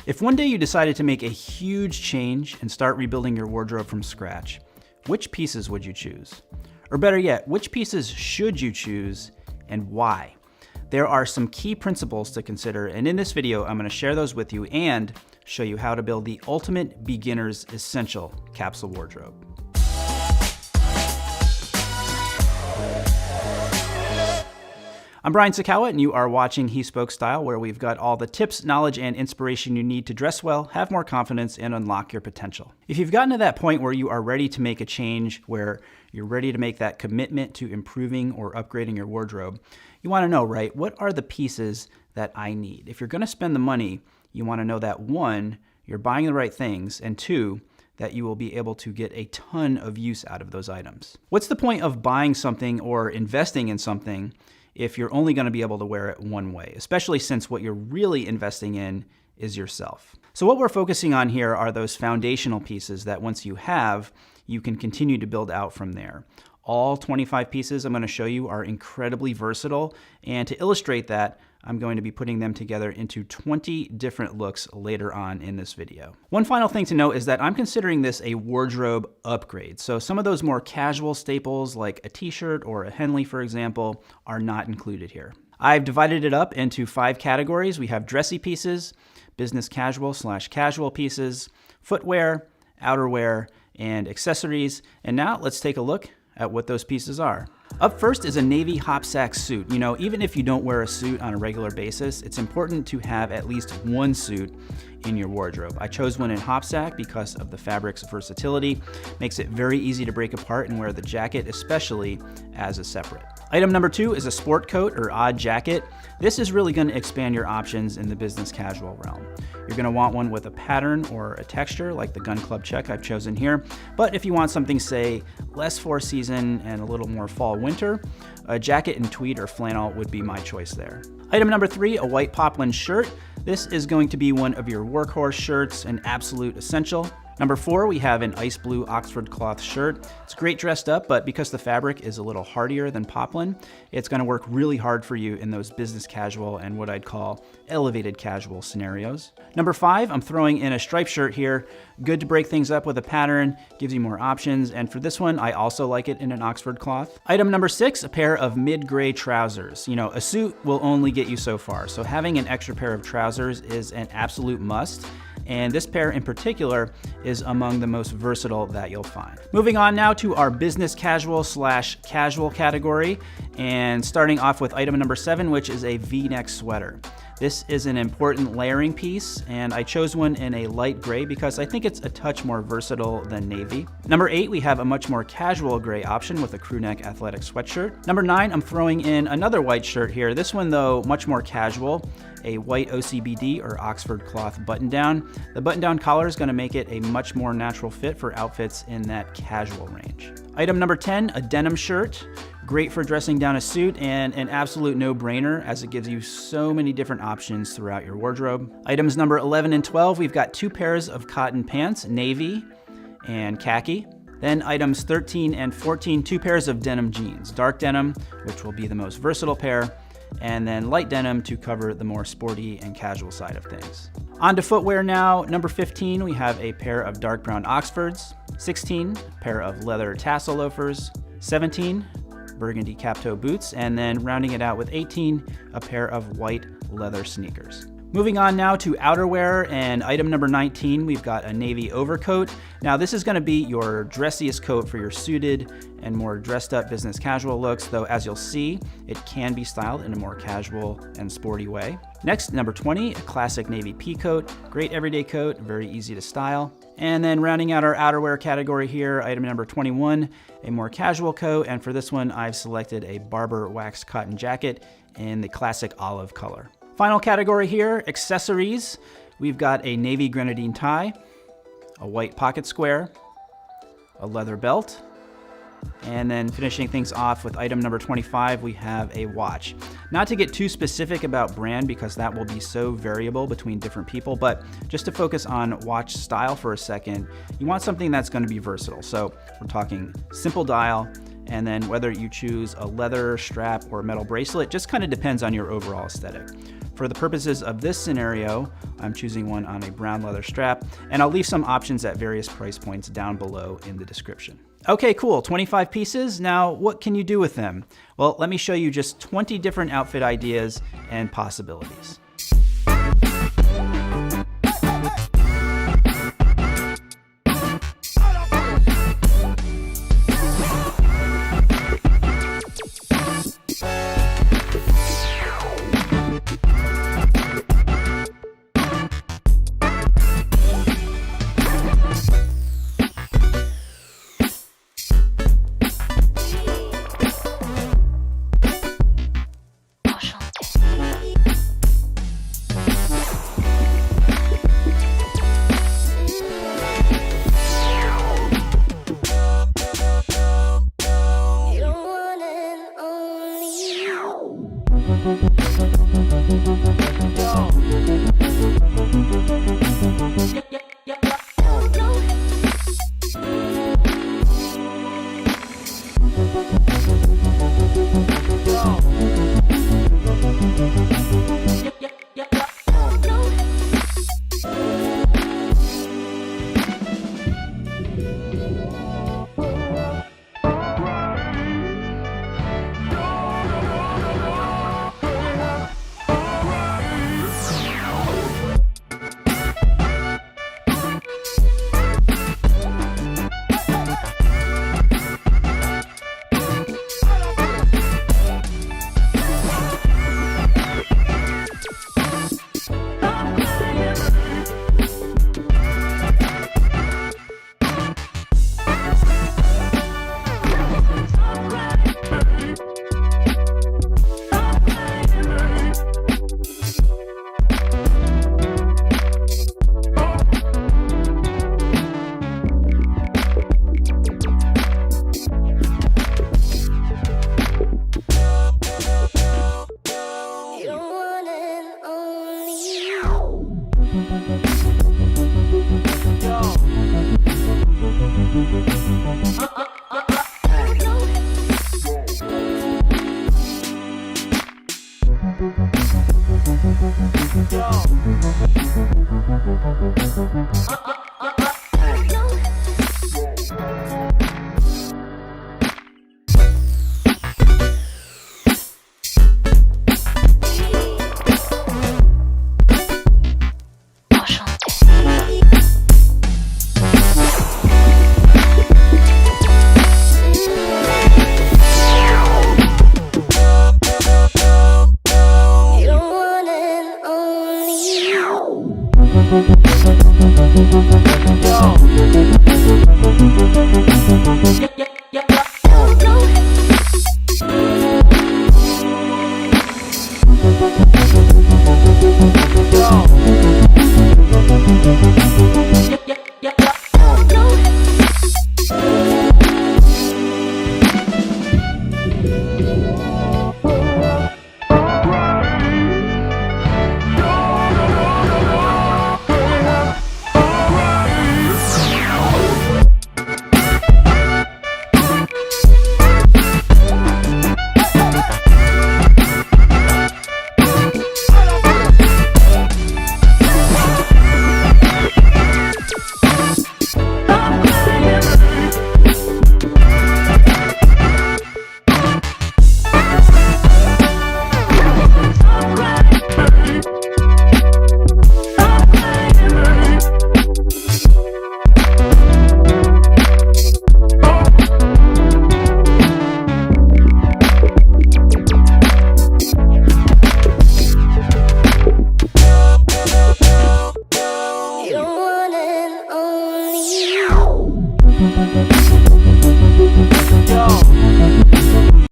If one day you decided to make a huge change and start rebuilding your wardrobe from scratch, which pieces would you choose? Or better yet, which pieces should you choose and why? There are some key principles to consider, and in this video, I'm going to share those with you and show you how to build the ultimate beginner's essential capsule wardrobe. I'm Brian Sacawa, and you are watching He Spoke Style, where we've got all the tips, knowledge, and inspiration you need to dress well, have more confidence, and unlock your potential. If you've gotten to that point where you are ready to make a change, where you're ready to make that commitment to improving or upgrading your wardrobe, you want to know, right, what are the pieces that I need? If you're going to spend the money, you want to know that one, you're buying the right things, and two, that you will be able to get a ton of use out of those items. What's the point of buying something or investing in something if you're only going to be able to wear it one way, especially since what you're really investing in is yourself? So what we're focusing on here are those foundational pieces that once you have, you can continue to build out from there. All 25 pieces I'm going to show you are incredibly versatile, and to illustrate that, I'm going to be putting them together into 20 different looks later on in this video. One final thing to note is that I'm considering this a wardrobe upgrade. So some of those more casual staples like a t-shirt or a Henley, for example, are not included here. I've divided it up into 5 categories. We have dressy pieces, business casual/casual pieces, footwear, outerwear, and accessories. And now let's take a look at what those pieces are. Up first is a navy hopsack suit. You know, even if you don't wear a suit on a regular basis, it's important to have at least one suit in your wardrobe. I chose one in hopsack because of the fabric's versatility. Makes it very easy to break apart and wear the jacket, especially as a separate. Item number 2 is a sport coat or odd jacket. This is really going to expand your options in the business casual realm. You're going to want one with a pattern or a texture like the Gun Club check I've chosen here. But if you want something, say, less for season and a little more fall winter, a jacket in tweed or flannel would be my choice there. Item number 3, a white poplin shirt. This is going to be one of your workhorse shirts, an absolute essential. Number 4, we have an ice blue Oxford cloth shirt. It's great dressed up, but because the fabric is a little hardier than poplin, it's going to work really hard for you in those business casual and what I'd call elevated casual scenarios. Number 5, I'm throwing in a striped shirt here. Good to break things up with a pattern, gives you more options, and for this one, I also like it in an Oxford cloth. Item number 6, a pair of mid-gray trousers. You know, a suit will only get you so far, so having an extra pair of trousers is an absolute must. And this pair in particular is among the most versatile that you'll find. Moving on now to our business casual/casual category, and starting off with item number 7, which is a V-neck sweater. This is an important layering piece, and I chose one in a light gray because I think it's a touch more versatile than navy. Number 8, we have a much more casual gray option with a crew neck athletic sweatshirt. Number 9, I'm throwing in another white shirt here. This one though, much more casual, a white OCBD or Oxford cloth button down. The button down collar is going to make it a much more natural fit for outfits in that casual range. Item number 10, a denim shirt. Great for dressing down a suit and an absolute no-brainer as it gives you so many different options throughout your wardrobe. Items number 11 and 12, we've got 2 pairs of cotton pants, navy and khaki. Then items 13 and 14, 2 pairs of denim jeans, dark denim, which will be the most versatile pair, and then light denim to cover the more sporty and casual side of things. On to footwear now. Number 15, we have a pair of dark brown Oxfords. 16, a pair of leather tassel loafers. 17, burgundy cap-toe boots, and then rounding it out with 18, a pair of white leather sneakers. Moving on now to outerwear, and item number 19, we've got a navy overcoat. Now this is going to be your dressiest coat for your suited and more dressed up business casual looks, though as you'll see, it can be styled in a more casual and sporty way. Next, number 20, a classic navy pea coat, great everyday coat, very easy to style. And then rounding out our outerwear category here, item number 21, a more casual coat, and for this one, I've selected a Barber waxed cotton jacket in the classic olive color. Final category here, accessories. We've got a navy grenadine tie, a white pocket square, a leather belt, and then finishing things off with item number 25, we have a watch. Not to get too specific about brand because that will be so variable between different people, but just to focus on watch style for a second, you want something that's going to be versatile. So we're talking simple dial, and then whether you choose a leather strap or metal bracelet just kind of depends on your overall aesthetic. For the purposes of this scenario, I'm choosing one on a brown leather strap, and I'll leave some options at various price points down below in the description. Okay, cool, 25 pieces. Now, what can you do with them? Well, let me show you just 20 different outfit ideas and possibilities.